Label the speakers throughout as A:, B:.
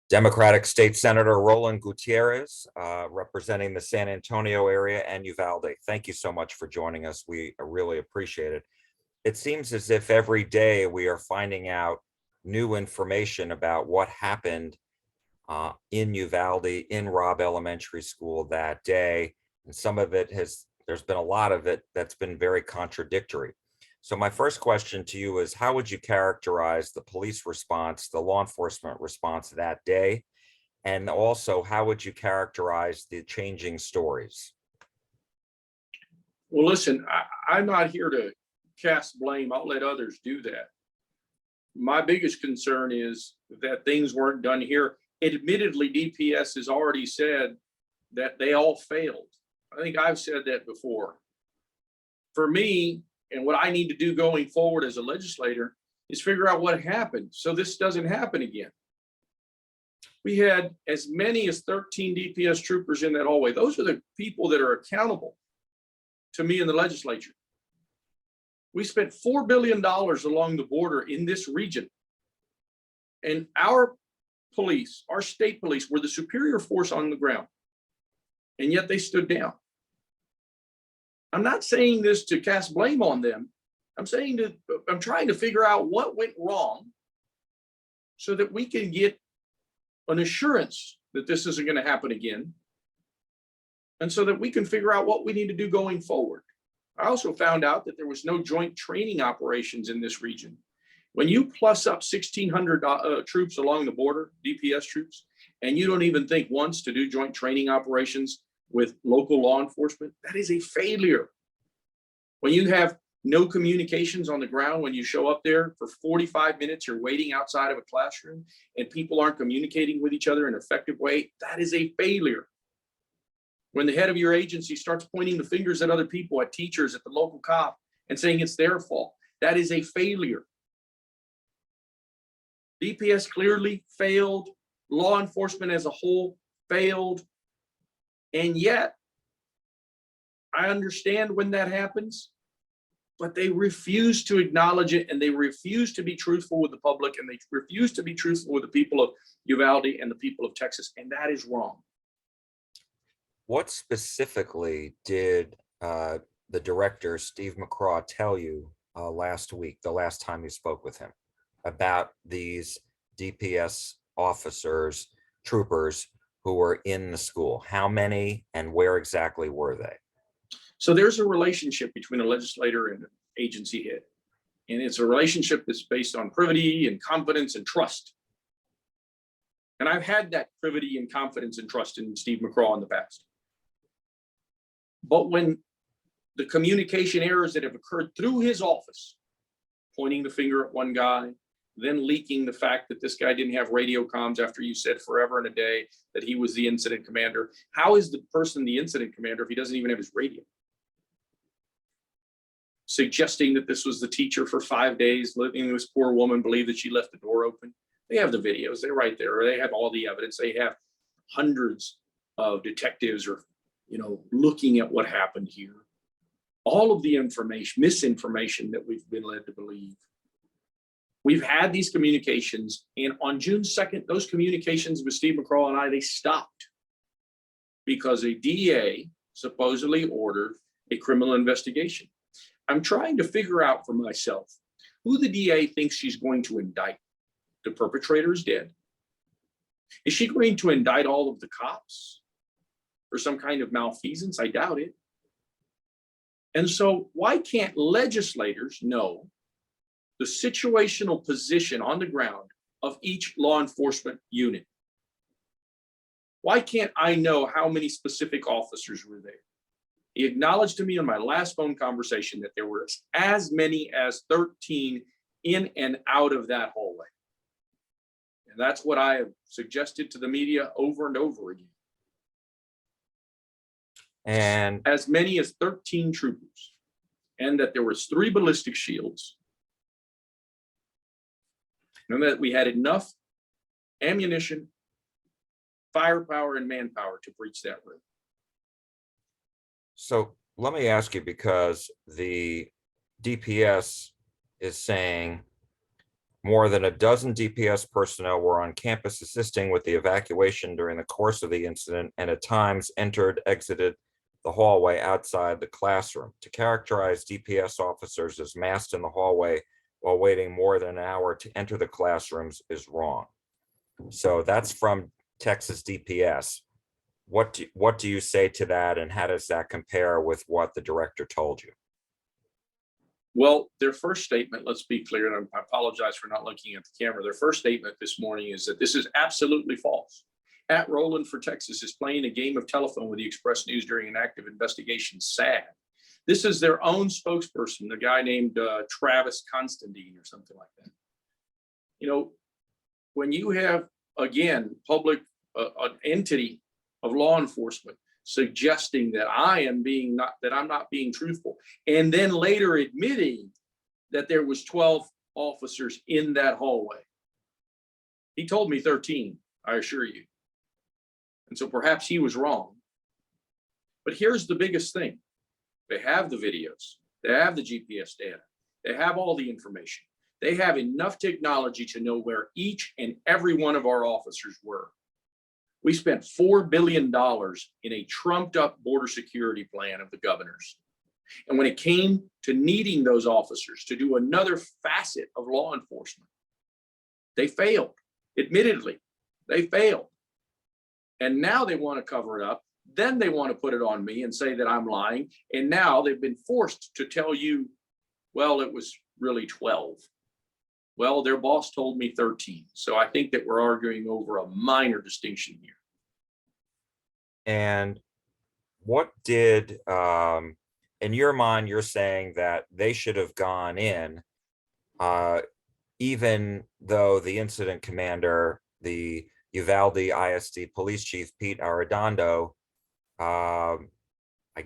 A: Democratic State Senator Roland Gutierrez, representing the San Antonio area and Uvalde. Thank you so much for joining us. We really appreciate it. It seems as if every day we are finding out new information about what happened in Uvalde, in Robb Elementary School that day. And some of it there's been a lot of it that's been very contradictory. So my first question to you is, how would you characterize the police response, the law enforcement response that day? And also, how would you characterize the changing stories?
B: Well, listen, I'm not here to cast blame. I'll let others do that. My biggest concern is that things weren't done here. Admittedly, DPS has already said that they all failed. I think I've said that before. For me, and what I need to do going forward as a legislator is figure out what happened so this doesn't happen again. We had as many as 13 DPS troopers in that hallway. Those are the people that are accountable to me in the legislature. We spent $4 billion along the border in this region. And our police, our state police, were the superior force on the ground. And yet they stood down. I'm not saying this to cast blame on them. I'm trying to figure out what went wrong so that we can get an assurance that this isn't going to happen again. And so that we can figure out what we need to do going forward. I also found out that there was no joint training operations in this region. When you plus up 1,600 troops along the border, DPS troops, and you don't even think once to do joint training operations with local law enforcement, that is a failure. When you have no communications on the ground, when you show up there for 45 minutes, you're waiting outside of a classroom and people aren't communicating with each other in an effective way, that is a failure. When the head of your agency starts pointing the fingers at other people, at teachers, at the local cop, and saying it's their fault, that is a failure. DPS clearly failed. Law enforcement as a whole failed. And yet, I understand when that happens, but they refuse to acknowledge it, and they refuse to be truthful with the public, and they refuse to be truthful with the people of Uvalde and the people of Texas, and that is wrong.
A: What specifically did the director, Steve McCraw, tell you last week, the last time you spoke with him, about these DPS officers, troopers who were in the school? How many and where exactly were they?
B: So there's a relationship between a legislator and an agency head. And it's a relationship that's based on privity and confidence and trust. And I've had that privity and confidence and trust in Steve McCraw in the past. But when the communication errors that have occurred through his office, pointing the finger at one guy, then leaking the fact that this guy didn't have radio comms after you said forever and a day that he was the incident commander. How is the person the incident commander if he doesn't even have his radio? Suggesting that this was the teacher for 5 days, letting this poor woman believe that she left the door open. They have the videos, they're right there. They have all the evidence. They have hundreds of detectives or, looking at what happened here. All of the information, misinformation that we've been led to believe. We've had these communications, and on June 2nd, those communications with Steve McCraw and I, they stopped because a DA supposedly ordered a criminal investigation. I'm trying to figure out for myself who the DA thinks she's going to indict. The perpetrator is dead. Is she going to indict all of the cops for some kind of malfeasance? I doubt it. And so why can't legislators know the situational position on the ground of each law enforcement unit? Why can't I know how many specific officers were there? He acknowledged to me in my last phone conversation that there were as many as 13 in and out of that hallway. And that's what I have suggested to the media over and over again.
A: And
B: as many as 13 troopers, and that there was 3 ballistic shields, and that we had enough ammunition, firepower, and manpower to breach that room.
A: so let me ask you, because the DPS is saying More than a dozen DPS personnel were on campus assisting with the evacuation during the course of the incident and at times entered, exited the hallway outside the classroom. To characterize DPS officers as massed in the hallway while waiting more than an hour to enter the classrooms is wrong. So that's from Texas DPS. What do you say to that, and how does that compare with what the director told you?
B: Well, their first statement, let's be clear, and I apologize for not looking at the camera. Their first statement this morning is that this is absolutely false. At Roland for Texas is playing a game of telephone with the Express News during an active investigation. Sad. This is their own spokesperson, the guy named Travis Constantine or something like that. You know, when you have, again, public, an entity of law enforcement suggesting that I'm not being truthful, and then later admitting that there was 12 officers in that hallway. He told me 13, I assure you. And so perhaps he was wrong. But here's the biggest thing. They have the videos, they have the GPS data, they have all the information. They have enough technology to know where each and every one of our officers were. We spent $4 billion in a trumped up border security plan of the governor's. And when it came to needing those officers to do another facet of law enforcement, they failed. Admittedly, they failed. And now they want to cover it up. Then they want to put it on me and say that I'm lying. And now they've been forced to tell you, well, it was really 12. Well, their boss told me 13. So I think that we're arguing over a minor distinction here.
A: And what did, in your mind, you're saying that they should have gone in, even though the incident commander, the Uvalde ISD police chief, Pete Arredondo, I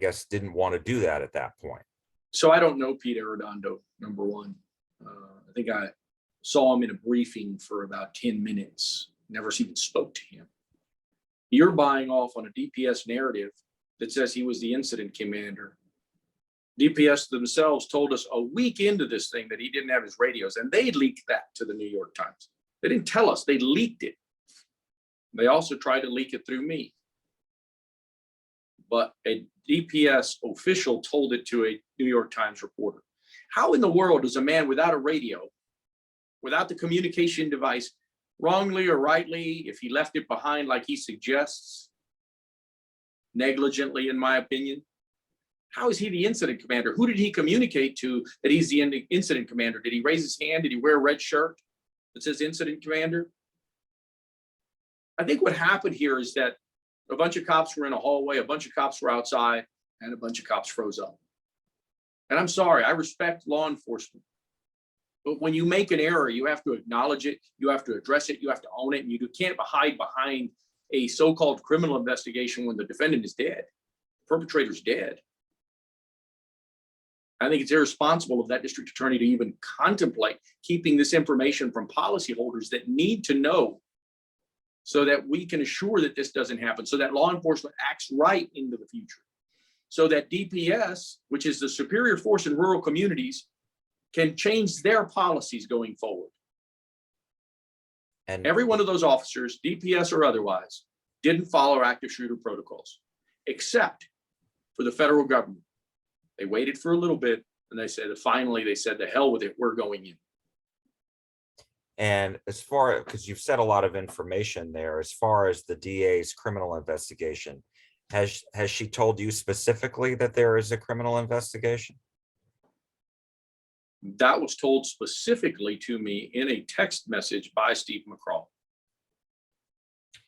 A: guess didn't want to do that at that point.
B: So I don't know Pete Arredondo, number one. I think I saw him in a briefing for about 10 minutes, never even spoke to him. You're buying off on a DPS narrative that says he was the incident commander. DPS themselves told us a week into this thing that he didn't have his radios, and they leaked that to the New York Times. They didn't tell us, they leaked it. They also tried to leak it through me. But a DPS official told it to a New York Times reporter. How in the world does a man without a radio, without the communication device, wrongly or rightly, if he left it behind like he suggests, negligently in my opinion, how is he the incident commander? Who did he communicate to that he's the incident commander? Did he raise his hand? Did he wear a red shirt that says incident commander? I think what happened here is that a bunch of cops were in a hallway, a bunch of cops were outside, and a bunch of cops froze up. And I'm sorry, I respect law enforcement. But when you make an error, you have to acknowledge it, you have to address it, you have to own it, and you can't hide behind a so-called criminal investigation when the defendant is dead, the perpetrator's dead. I think it's irresponsible of that district attorney to even contemplate keeping this information from policyholders that need to know so that we can assure that this doesn't happen, so that law enforcement acts right into the future, so that DPS, which is the superior force in rural communities, can change their policies going forward. And every one of those officers, DPS or otherwise, didn't follow active shooter protocols, except for the federal government. They waited for a little bit, and they said, finally, they said, the hell with it, we're going in.
A: And as far as, because you've said a lot of information there, as far as the DA's criminal investigation, has she told you specifically that there is a criminal investigation?
B: That was told specifically to me in a text message by Steve McCraw.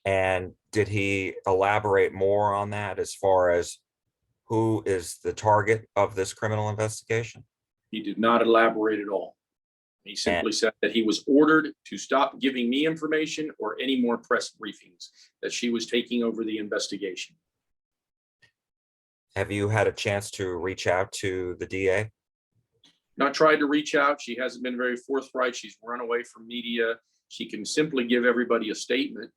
A: And did he elaborate more on that as far as who is the target of this criminal investigation?
B: He did not elaborate at all. He simply said that he was ordered to stop giving me information or any more press briefings, that she was taking over the investigation.
A: Have you had a chance to reach out to the DA?
B: Not tried to reach out. She hasn't been very forthright. She's run away from media. She can simply give everybody a statement.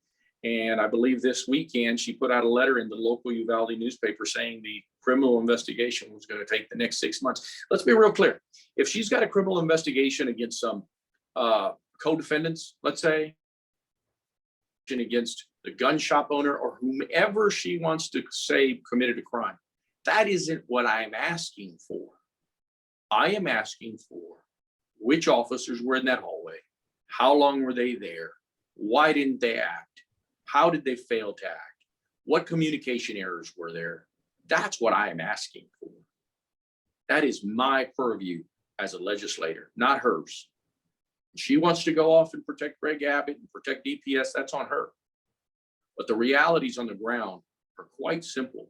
B: And I believe this weekend she put out a letter in the local Uvalde newspaper saying the criminal investigation was going to take the next 6 months. Let's be real clear. If she's got a criminal investigation against some co-defendants, let's say, against the gun shop owner or whomever she wants to say committed a crime. That isn't what I'm asking for. I am asking for which officers were in that hallway, how long were they there, why didn't they act, how did they fail to act, what communication errors were there. That's what I am asking for. That is my purview as a legislator, not hers. She wants to go off and protect Greg Abbott and protect DPS, that's on her. But the realities on the ground are quite simple.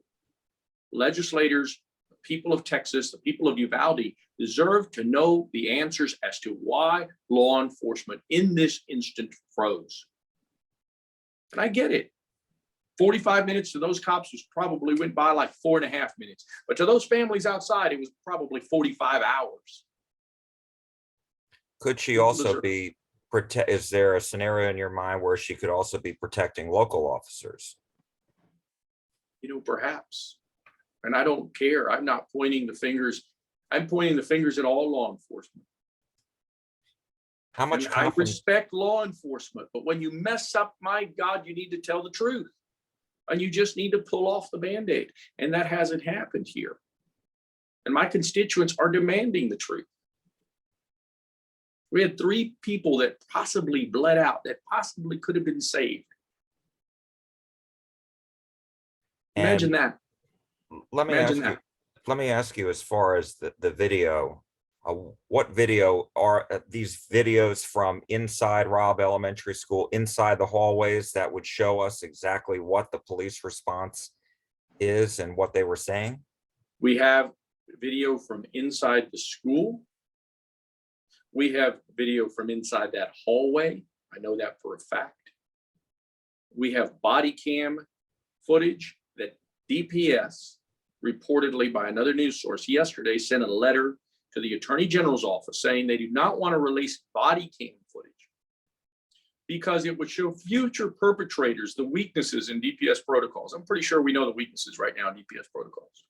B: Legislators, the people of Texas, the people of Uvalde deserve to know the answers as to why law enforcement in this instant froze. And I get it. 45 minutes to those cops was probably went by like 4.5 minutes. But to those families outside, it was probably 45 hours.
A: Could she also be is there a scenario in your mind where she could also be protecting local officers?
B: You know, perhaps. And I don't care. I'm not pointing the fingers. I'm pointing the fingers at all law enforcement.
A: How much
B: and I respect law enforcement, but when you mess up, my God, you need to tell the truth. And you just need to pull off the Band-Aid. And that hasn't happened here. And my constituents are demanding the truth. We had 3 people that possibly bled out, that possibly could have been saved. Imagine that.
A: Let me ask you, as far as the video, what video are these videos from inside Robb Elementary School, inside the hallways, that would show us exactly what the police response is and what they were saying?
B: We have video from inside the school. We have video from inside that hallway. I know that for a fact. We have body cam footage that DPS, reportedly by another news source yesterday, sent a letter to the Attorney General's office saying they do not want to release body cam footage because it would show future perpetrators the weaknesses in DPS protocols. I'm pretty sure we know the weaknesses right now in DPS protocols.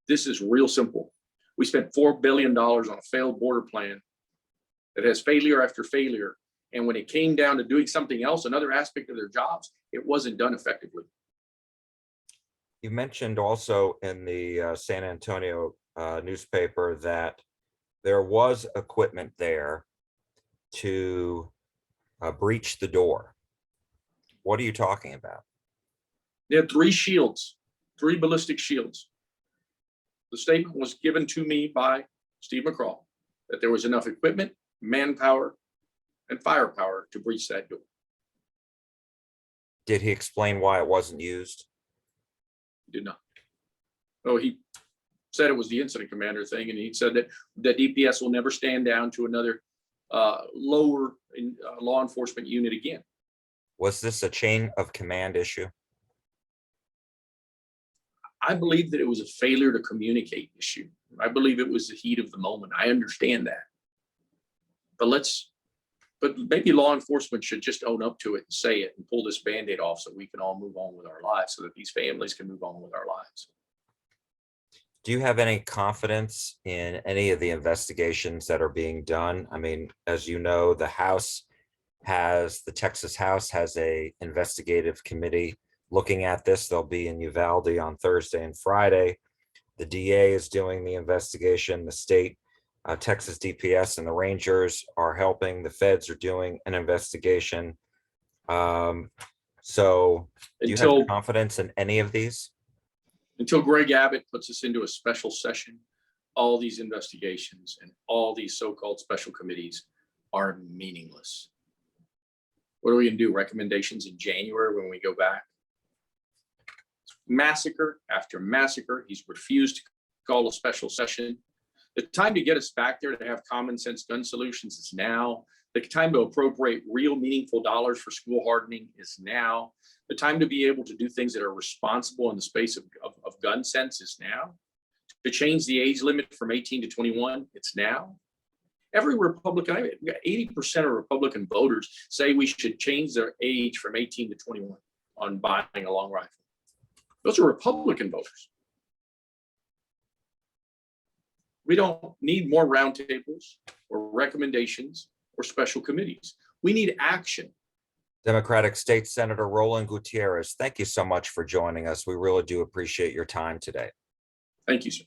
B: This is real simple. We spent $4 billion on a failed border plan that has failure after failure. And when it came down to doing something else, another aspect of their jobs, it wasn't done effectively.
A: You mentioned also in the San Antonio newspaper that there was equipment there to breach the door. What are you talking about?
B: They had 3 shields, 3 ballistic shields. The statement was given to me by Steve McCraw that there was enough equipment, manpower, and firepower to breach that door.
A: Did he explain why it wasn't used?
B: He did not. Oh, he said it was the incident commander thing, and he said that DPS will never stand down to another lower law enforcement unit again.
A: Was this a chain of command issue?
B: I believe that it was a failure to communicate issue. I believe it was the heat of the moment. I understand that. But maybe law enforcement should just own up to it and say it and pull this Band-Aid off so we can all move on with our lives, so that these families can move on with our lives.
A: Do you have any confidence in any of the investigations that are being done? I mean, as you know, the Texas House has a investigative committee looking at this. They'll be in Uvalde on Thursday and Friday. The DA is doing the investigation. The state, Texas DPS and the Rangers are helping. The feds are doing an investigation. So do you have confidence in any of these?
B: Until Greg Abbott puts us into a special session, all these investigations and all these so-called special committees are meaningless. What are we gonna do? Recommendations in January when we go back? Massacre after massacre. He's refused to call a special session. The time to get us back there to have common sense gun solutions is now. The time to appropriate real meaningful dollars for school hardening is now. The time to be able to do things that are responsible in the space of gun sense is now. To change the age limit from 18 to 21, it's now. Every Republican, 80% of Republican voters say we should change their age from 18 to 21 on buying a long rifle. Those are Republican voters. We don't need more roundtables or recommendations or special committees. We need action.
A: Democratic State Senator Roland Gutierrez, thank you so much for joining us. We really do appreciate your time today.
B: Thank you, sir.